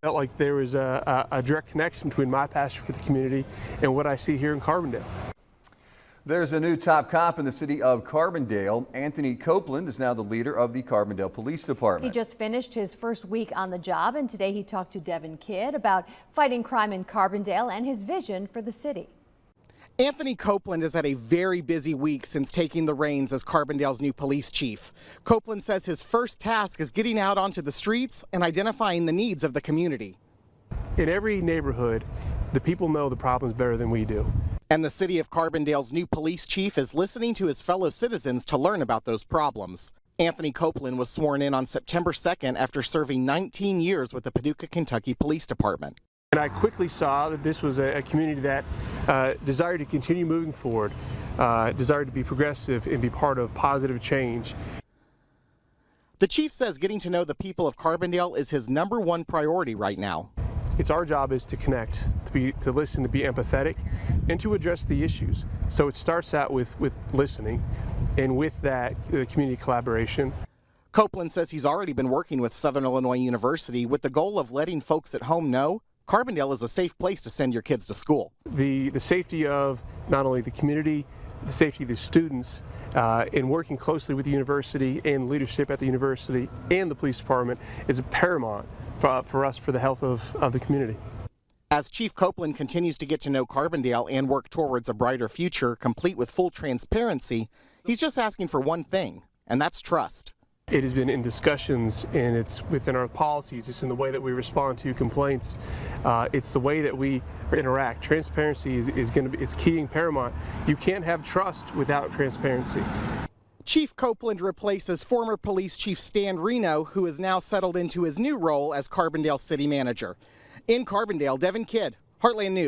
Felt like there was a direct connection between my passion for the community and what I see here in Carbondale. There's a new top cop in the city of Carbondale. Anthony Copeland is now the leader of the Carbondale Police Department. He just finished his first week on the job, and today he talked to Devin Kidd about fighting crime in Carbondale and his vision for the city. Anthony Copeland has had a very busy week since taking the reins as Carbondale's new police chief. Copeland says his first task is getting out onto the streets and identifying the needs of the community. In every neighborhood, the people know the problems better than we do. And the city of Carbondale's new police chief is listening to his fellow citizens to learn about those problems. Anthony Copeland was sworn in on September 2nd after serving 19 years with the Paducah, Kentucky Police Department. And I quickly saw that this was a community that desired to continue moving forward, desired to be progressive and be part of positive change. The chief says getting to know the people of Carbondale is his #1 priority right now. It's our job is to connect, to listen, to be empathetic, and to address the issues. So it starts out with listening, and with that, the community collaboration. Copeland says he's already been working with Southern Illinois University with the goal of letting folks at home know Carbondale is a safe place to send your kids to school. The safety of not only the community, the safety of the students, in working closely with the university and leadership at the university and the police department is paramount for us for the health of the community. As Chief Copeland continues to get to know Carbondale and work towards a brighter future, complete with full transparency, he's just asking for one thing, and that's trust. It has been in discussions, and it's within our policies. It's in the way that we respond to complaints. It's the way that we interact. Transparency is key and paramount. You can't have trust without transparency. Chief Copeland replaces former police chief Stan Reno, who is now settled into his new role as Carbondale city manager. In Carbondale, Devin Kidd, Heartland News.